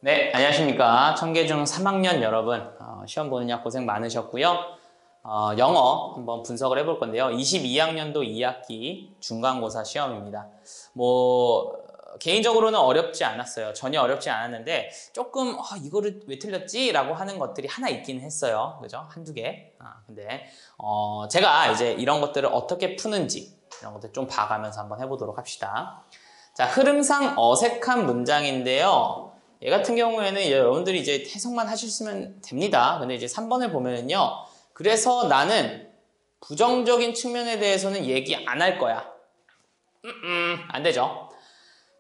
네, 안녕하십니까. 청계중 3학년 여러분. 시험 보느냐 고생 많으셨고요. 영어 한번 분석을 해볼 건데요. 22학년도 2학기 중간고사 시험입니다. 개인적으로는 어렵지 않았어요. 전혀 어렵지 않았는데, 조금, 이거를 왜 틀렸지? 라고 하는 것들이 하나 있긴 했어요. 그죠? 한두 개. 근데, 제가 이제 이런 것들을 어떻게 푸는지, 이런 것들 좀 봐가면서 한번 해보도록 합시다. 자, 흐름상 어색한 문장인데요. 얘 같은 경우에는 여러분들이 이제 해석만 하셨으면 됩니다. 근데 이제 3번을 보면은요. 그래서 나는 부정적인 측면에 대해서는 얘기 안 할 거야. 안 되죠.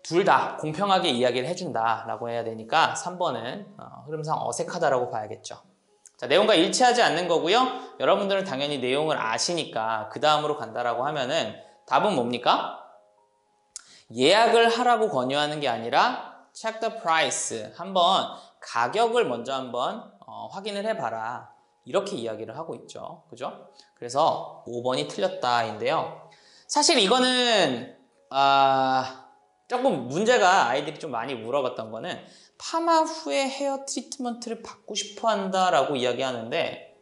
둘 다 공평하게 이야기를 해준다 라고 해야 되니까 3번은 흐름상 어색하다라고 봐야겠죠. 자, 내용과 일치하지 않는 거고요. 여러분들은 당연히 내용을 아시니까 그 다음으로 간다라고 하면은 답은 뭡니까? 예약을 하라고 권유하는 게 아니라 check the price. 한번 가격을 먼저 한번 확인을 해봐라. 이렇게 이야기를 하고 있죠. 그죠? 그래서 5번이 틀렸다인데요. 사실 이거는 조금 문제가 아이들이 좀 많이 물어봤던 거는 파마 후에 헤어 트리트먼트를 받고 싶어 한다라고 이야기하는데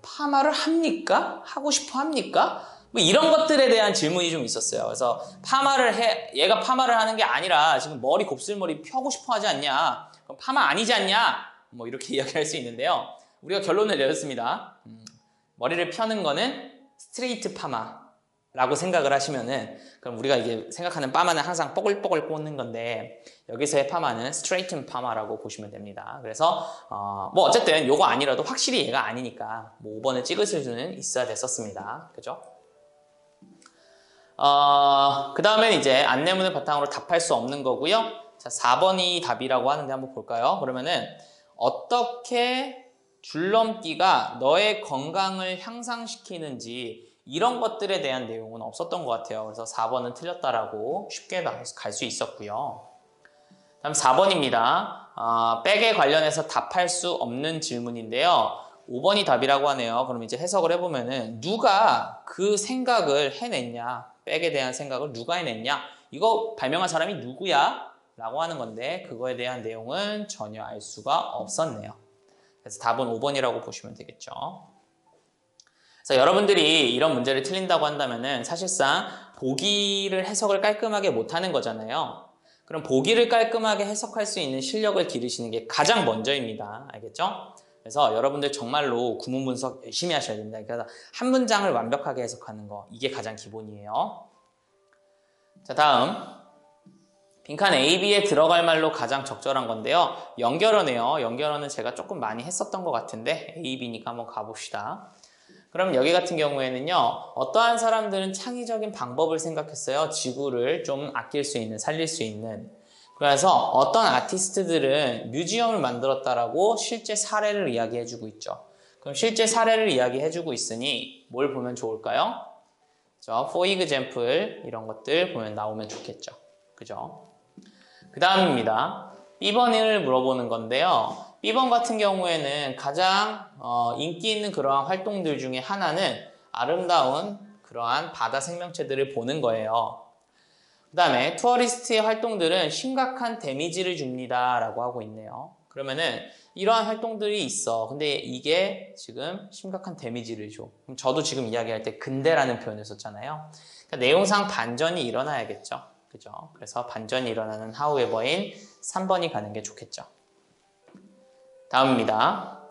파마를 합니까? 하고 싶어 합니까? 뭐 이런 것들에 대한 질문이 좀 있었어요. 그래서 얘가 파마를 하는 게 아니라 지금 머리 곱슬머리 펴고 싶어 하지 않냐? 그럼 파마 아니지 않냐? 뭐 이렇게 이야기할 수 있는데요. 우리가 결론을 내렸습니다. 머리를 펴는 거는 스트레이트 파마라고 생각을 하시면은 그럼 우리가 이게 생각하는 파마는 항상 뽀글뽀글 꽂는 건데 여기서의 파마는 스트레이트 파마라고 보시면 됩니다. 그래서 어쨌든 요거 아니라도 확실히 얘가 아니니까 5번을 찍으실 수는 있어야 됐었습니다. 그죠? 그 다음엔 이제 안내문을 바탕으로 답할 수 없는 거고요. 자, 4번이 답이라고 하는데 한번 볼까요? 그러면은 어떻게 줄넘기가 너의 건강을 향상시키는지 이런 것들에 대한 내용은 없었던 것 같아요. 그래서 4번은 틀렸다라고 쉽게 갈 수 있었고요. 다음 4번입니다. 백에 관련해서 답할 수 없는 질문인데요. 5번이 답이라고 하네요. 그럼 이제 해석을 해보면은 누가 그 생각을 해냈냐? 백에 대한 생각을 누가 해냈냐? 이거 발명한 사람이 누구야? 라고 하는 건데 그거에 대한 내용은 전혀 알 수가 없었네요. 그래서 답은 5번이라고 보시면 되겠죠. 그래서 여러분들이 이런 문제를 틀린다고 한다면은 사실상 보기를 해석을 깔끔하게 못하는 거잖아요. 그럼 보기를 깔끔하게 해석할 수 있는 실력을 기르시는 게 가장 먼저입니다. 알겠죠? 그래서 여러분들 정말로 구문 분석 열심히 하셔야 됩니다. 그래서 한 문장을 완벽하게 해석하는 거 이게 가장 기본이에요. 자, 다음 빈칸 A, B에 들어갈 말로 가장 적절한 건데요. 연결어네요. 연결어는 제가 조금 많이 했었던 것 같은데 A, B니까 한번 가봅시다. 그럼 여기 같은 경우에는요. 어떠한 사람들은 창의적인 방법을 생각했어요. 지구를 좀 아낄 수 있는, 살릴 수 있는. 그래서 어떤 아티스트들은 뮤지엄을 만들었다라고 실제 사례를 이야기해주고 있죠. 그럼 실제 사례를 이야기해주고 있으니 뭘 보면 좋을까요? for example 이런 것들 보면 나오면 좋겠죠. 그죠? 그 다음입니다. B번을 물어보는 건데요. B번 같은 경우에는 가장 인기 있는 그러한 활동들 중에 하나는 아름다운 그러한 바다 생명체들을 보는 거예요. 그 다음에 투어리스트의 활동들은 심각한 데미지를 줍니다 라고 하고 있네요. 그러면은 이러한 활동들이 있어. 근데 이게 지금 심각한 데미지를 줘. 그럼 저도 지금 이야기할 때 근데라는 표현을 썼잖아요. 그러니까 내용상 반전이 일어나야겠죠. 그죠? 그래서 반전이 일어나는 however인 3번이 가는 게 좋겠죠. 다음입니다.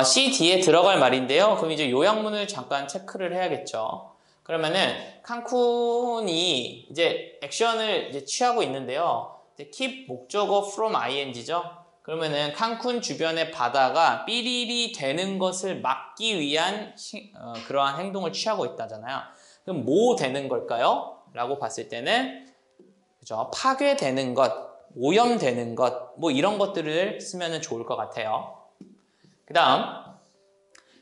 C, D에 들어갈 말인데요. 그럼 이제 요약문을 잠깐 체크를 해야겠죠. 그러면은 칸쿤이 이제 액션을 이제 취하고 있는데요. 이제 keep 목적어 from ing죠. 그러면은 칸쿤 주변의 바다가 삐리리 되는 것을 막기 위한 그러한 행동을 취하고 있다잖아요. 그럼 뭐 되는 걸까요? 라고 봤을 때는 그죠? 파괴되는 것, 오염되는 것, 뭐 이런 것들을 쓰면 좋을 것 같아요. 그 다음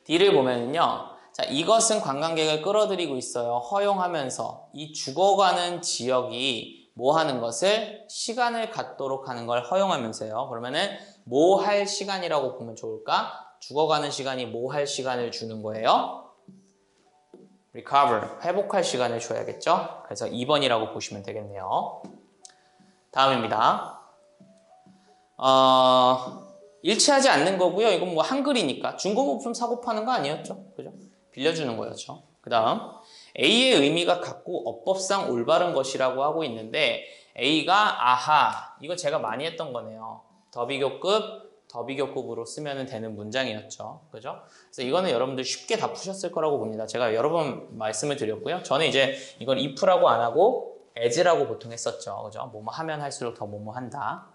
D를 보면은요. 자, 이것은 관광객을 끌어들이고 있어요. 허용하면서 이 죽어가는 지역이 뭐 하는 것을 시간을 갖도록 하는 걸 허용하면서요. 그러면은 뭐 할 시간이라고 보면 좋을까? 죽어가는 시간이 뭐 할 시간을 주는 거예요? recover, 회복할 시간을 줘야겠죠? 그래서 2번이라고 보시면 되겠네요. 다음입니다. 일치하지 않는 거고요. 이건 뭐 한글이니까 중고부품 사고 파는 거 아니었죠? 그죠? 빌려주는 거였죠. 그 다음 A의 의미가 같고 어법상 올바른 것이라고 하고 있는데 A가 아하, 이거 제가 많이 했던 거네요. 더비교급으로 쓰면 되는 문장이었죠. 그죠? 그래서 이거는 여러분들 쉽게 다 푸셨을 거라고 봅니다. 제가 여러 번 말씀을 드렸고요. 저는 이제 이걸 if라고 안 하고 as라고 보통 했었죠. 그죠? 뭐뭐 하면 할수록 더 뭐뭐 한다.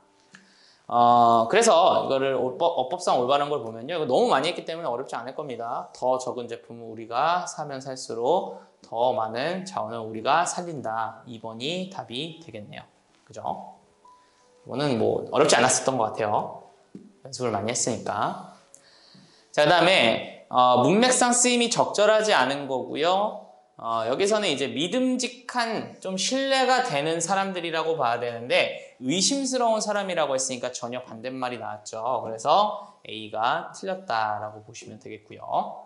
그래서 이거를 어법상 올바른 걸 보면요. 이거 너무 많이 했기 때문에 어렵지 않을 겁니다. 더 적은 제품을 우리가 사면 살수록 더 많은 자원을 우리가 살린다. 2번이 답이 되겠네요. 그죠? 이거는 뭐 어렵지 않았었던 것 같아요. 연습을 많이 했으니까. 자, 그 다음에 문맥상 쓰임이 적절하지 않은 거고요. 여기서는 이제 믿음직한 좀 신뢰가 되는 사람들이라고 봐야 되는데 의심스러운 사람이라고 했으니까 전혀 반대말이 나왔죠. 그래서 A가 틀렸다라고 보시면 되겠고요.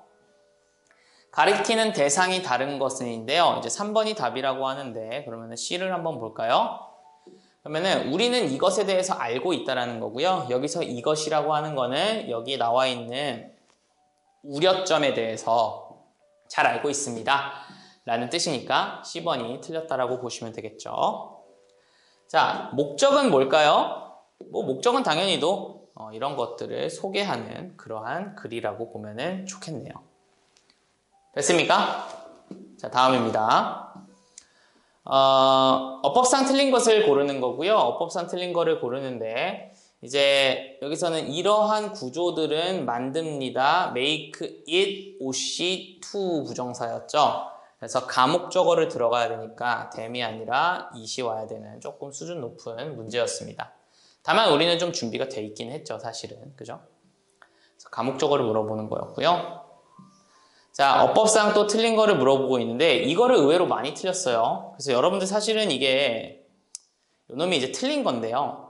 가리키는 대상이 다른 것은인데요. 이제 3번이 답이라고 하는데 그러면 C를 한번 볼까요? 그러면은 우리는 이것에 대해서 알고 있다라는 거고요. 여기서 이것이라고 하는 거는 여기 나와 있는 우려점에 대해서 잘 알고 있습니다. 라는 뜻이니까 C번이 틀렸다라고 보시면 되겠죠. 자, 목적은 뭘까요? 뭐 목적은 당연히도 이런 것들을 소개하는 그러한 글이라고 보면 좋겠네요. 됐습니까? 자, 다음입니다. 어법상 틀린 것을 고르는 거고요. 어법상 틀린 거를 고르는데 이제 여기서는 이러한 구조들은 만듭니다. make it, OC, to 부정사였죠. 그래서 가목적어를 들어가야 되니까 댐이 아니라 it이 와야 되는 조금 수준 높은 문제였습니다. 다만 우리는 좀 준비가 돼 있긴 했죠, 사실은. 그죠? 그래서 가목적어를 물어보는 거였고요. 자, 어법상 또 틀린 거를 물어보고 있는데 이거를 의외로 많이 틀렸어요. 그래서 여러분들 사실은 이게 요놈이 이제 틀린 건데요.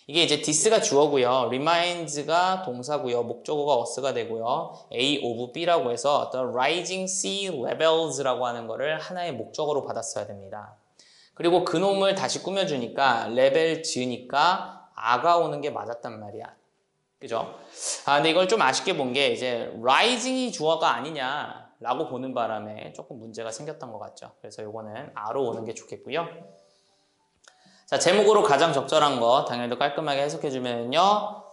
이게 이제 this가 주어고요. reminds가 동사고요. 목적어가 was가 되고요. A of B라고 해서 the rising sea levels라고 하는 거를 하나의 목적어로 받았어야 됩니다. 그리고 그놈을 다시 꾸며주니까 레벨 지으니까 아가 오는 게 맞았단 말이야. 그죠? 근데 이걸 좀 아쉽게 본 게 이제 rising이 주어가 아니냐라고 보는 바람에 조금 문제가 생겼던 것 같죠. 그래서 요거는 아로 오는 게 좋겠고요. 자, 제목으로 가장 적절한 거 당연히 깔끔하게 해석해주면요.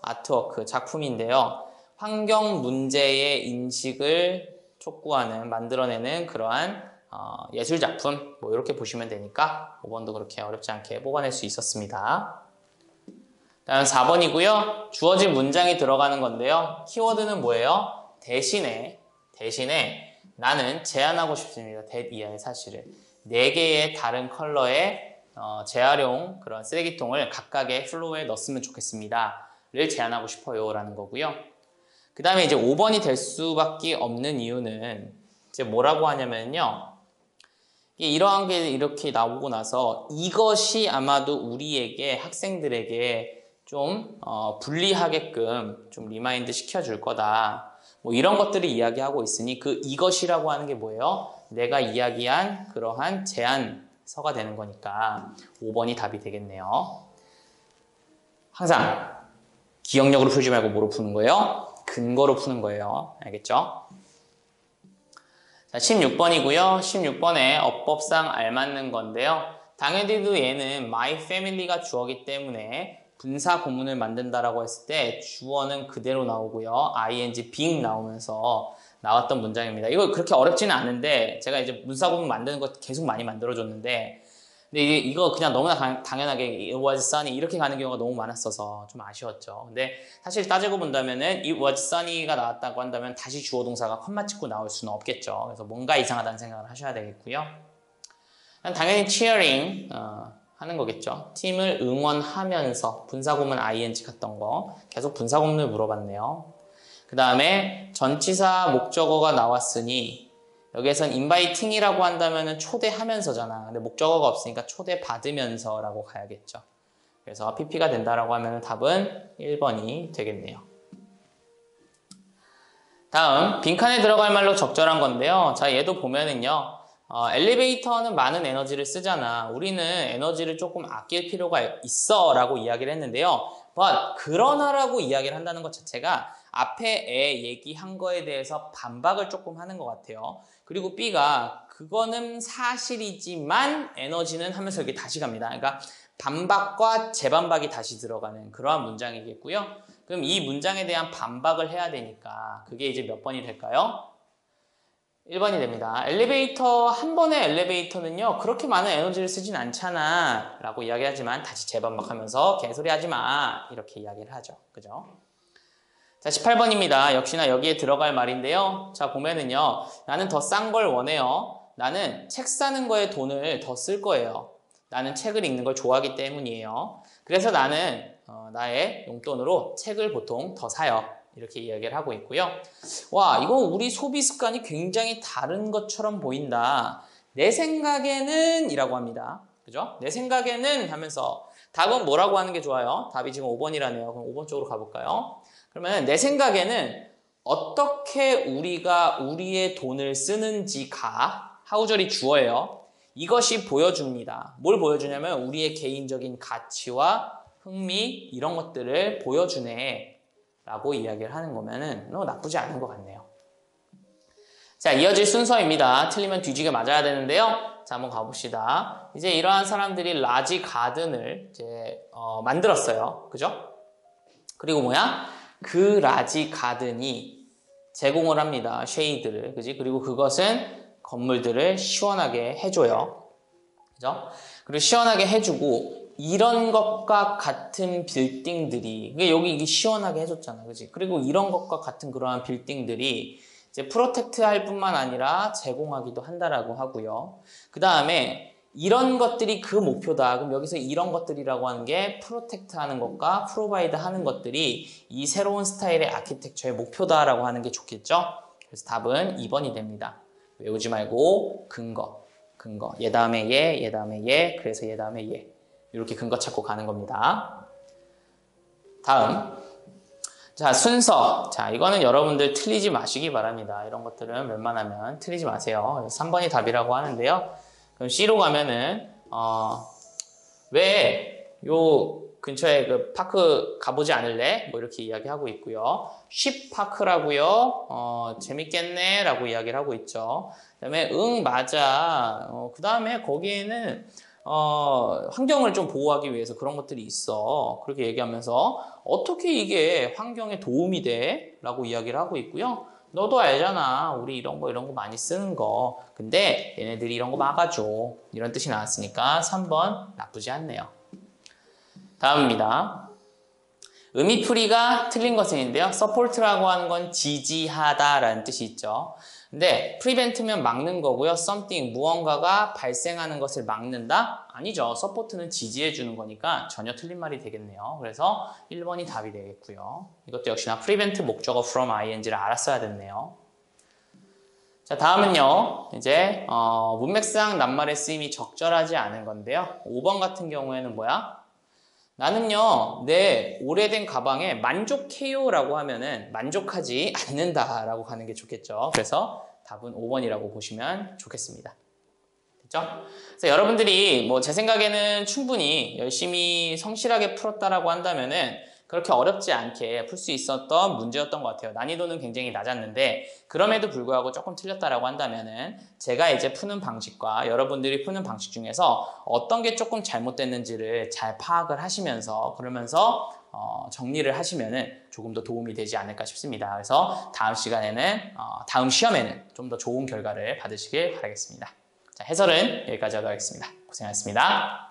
아트워크, 작품인데요. 환경 문제의 인식을 촉구하는, 만들어내는 그러한 예술작품, 뭐 이렇게 보시면 되니까 5번도 그렇게 어렵지 않게 뽑아낼 수 있었습니다. 다음 4번이고요. 주어진 문장이 들어가는 건데요. 키워드는 뭐예요? 대신에 나는 제안하고 싶습니다. that 이하의 사실을. 4개의 다른 컬러의 재활용 그런 쓰레기통을 각각의 플로어에 넣었으면 좋겠습니다. 를 제안하고 싶어요. 라는 거고요. 그 다음에 이제 5번이 될 수밖에 없는 이유는 이제 뭐라고 하냐면요. 이러한 게 이렇게 나오고 나서 이것이 아마도 우리에게 학생들에게 좀 불리하게끔 좀 리마인드 시켜줄 거다. 뭐 이런 것들을 이야기하고 있으니 그 이것이라고 하는 게 뭐예요? 내가 이야기한 그러한 제안서가 되는 거니까 5번이 답이 되겠네요. 항상 기억력으로 풀지 말고 뭐로 푸는 거예요? 근거로 푸는 거예요. 알겠죠? 자, 16번이고요. 16번에 어법상 알맞는 건데요. 당연히도 얘는 my family가 주어기 때문에 분사 구문을 만든다라고 했을 때 주어는 그대로 나오고요. ing, being 나오면서 나왔던 문장입니다. 이거 그렇게 어렵지는 않은데 제가 이제 분사 구문 만드는 거 계속 많이 만들어줬는데 근데 이거 그냥 너무나 당연하게 it was sunny 이렇게 가는 경우가 너무 많았어서 좀 아쉬웠죠. 근데 사실 따지고 본다면은 it was sunny가 나왔다고 한다면 다시 주어 동사가 콤마 찍고 나올 수는 없겠죠. 그래서 뭔가 이상하다는 생각을 하셔야 되겠고요. 당연히 cheering 하는 거겠죠. 팀을 응원하면서 분사구문 ing 갔던 거 계속 분사구문을 물어봤네요. 그 다음에 전치사 목적어가 나왔으니 여기에선 inviting이라고 한다면 초대하면서잖아. 근데 목적어가 없으니까 초대받으면서라고 가야겠죠. 그래서 pp가 된다라고 하면 답은 1번이 되겠네요. 다음 빈칸에 들어갈 말로 적절한 건데요. 자, 얘도 보면은요. 엘리베이터는 많은 에너지를 쓰잖아. 우리는 에너지를 조금 아낄 필요가 있어 라고 이야기를 했는데요. 그러나라고 이야기를 한다는 것 자체가 앞에 얘기한 거에 대해서 반박을 조금 하는 것 같아요. 그리고 B가 그거는 사실이지만 에너지는 하면서 여기 다시 갑니다. 그러니까 반박과 재반박이 다시 들어가는 그러한 문장이겠고요. 그럼 이 문장에 대한 반박을 해야 되니까 그게 이제 몇 번이 될까요? 1번이 됩니다. 한 번의 엘리베이터는요 그렇게 많은 에너지를 쓰진 않잖아 라고 이야기하지만 다시 재반박하면서 개소리 하지 마 이렇게 이야기를 하죠. 그죠? 자, 18번입니다. 역시나 여기에 들어갈 말인데요. 자, 보면은요 나는 더 싼 걸 원해요. 나는 책 사는 거에 돈을 더 쓸 거예요. 나는 책을 읽는 걸 좋아하기 때문이에요. 그래서 나는 나의 용돈으로 책을 보통 더 사요. 이렇게 이야기를 하고 있고요. 와, 이거 우리 소비 습관이 굉장히 다른 것처럼 보인다. 내 생각에는 이라고 합니다. 그죠? 내 생각에는 하면서 답은 뭐라고 하는 게 좋아요? 답이 지금 5번이라네요. 그럼 5번 쪽으로 가볼까요? 그러면 내 생각에는 어떻게 우리가 우리의 돈을 쓰는지가 하우절이 주어예요. 이것이 보여줍니다. 뭘 보여주냐면 우리의 개인적인 가치와 흥미 이런 것들을 보여주네. 라고 이야기를 하는 거면은 나쁘지 않은 것 같네요. 자, 이어질 순서입니다. 틀리면 뒤지게 맞아야 되는데요. 자, 한번 가봅시다. 이제 이러한 사람들이 라지 가든을 이제 만들었어요. 그죠? 그리고 뭐야? 그 라지 가든이 제공을 합니다. 쉐이드를. 그지? 그리고 그것은 건물들을 시원하게 해줘요. 그죠? 그리고 시원하게 해주고 이런 것과 같은 빌딩들이 여기 이게 시원하게 해줬잖아, 그지? 그리고 이런 것과 같은 그러한 빌딩들이 이제 프로텍트 할 뿐만 아니라 제공하기도 한다라고 하고요. 그 다음에 이런 것들이 그 목표다. 그럼 여기서 이런 것들이라고 하는 게 프로텍트 하는 것과 프로바이드 하는 것들이 이 새로운 스타일의 아키텍처의 목표다라고 하는 게 좋겠죠? 그래서 답은 2번이 됩니다. 외우지 말고 근거. 얘 다음에 얘 다음에 얘, 그래서 얘 다음에 얘. 이렇게 근거 찾고 가는 겁니다. 다음. 자, 순서. 자, 이거는 여러분들 틀리지 마시기 바랍니다. 이런 것들은 웬만하면 틀리지 마세요. 3번이 답이라고 하는데요. 그럼 C로 가면은, 왜, 근처에 그 파크 가보지 않을래? 뭐 이렇게 이야기하고 있고요. 쉽파크라고요. 재밌겠네? 라고 이야기를 하고 있죠. 그 다음에, 맞아. 그 다음에 거기에는, 환경을 좀 보호하기 위해서 그런 것들이 있어. 그렇게 얘기하면서 어떻게 이게 환경에 도움이 돼? 라고 이야기를 하고 있고요. 너도 알잖아. 우리 이런 거 많이 쓰는 거. 근데 얘네들이 이런 거 막아줘. 이런 뜻이 나왔으니까 3번 나쁘지 않네요. 다음입니다. 의미풀이가 틀린 것은인데요. support라고 하는 건 지지하다라는 뜻이 있죠. 근데 prevent면 막는 거고요. something, 무언가가 발생하는 것을 막는다? 아니죠. support는 지지해주는 거니까 전혀 틀린 말이 되겠네요. 그래서 1번이 답이 되겠고요. 이것도 역시나 prevent 목적어 from ing를 알았어야 됐네요. 자, 다음은요. 이제 문맥상 낱말의 쓰임이 적절하지 않은 건데요. 5번 같은 경우에는 뭐야? 나는요, 내 오래된 가방에 만족해요 라고 하면은 만족하지 않는다 라고 가는 게 좋겠죠. 그래서 답은 5번이라고 보시면 좋겠습니다. 됐죠? 그래서 여러분들이 제 생각에는 충분히 열심히 성실하게 풀었다라고 한다면은 그렇게 어렵지 않게 풀 수 있었던 문제였던 것 같아요. 난이도는 굉장히 낮았는데 그럼에도 불구하고 조금 틀렸다라고 한다면은 제가 이제 푸는 방식과 여러분들이 푸는 방식 중에서 어떤 게 조금 잘못됐는지를 잘 파악을 하시면서 그러면서 정리를 하시면은 조금 더 도움이 되지 않을까 싶습니다. 그래서 다음 시간에는 다음 시험에는 좀 더 좋은 결과를 받으시길 바라겠습니다. 자, 해설은 여기까지 하도록 하겠습니다. 고생하셨습니다.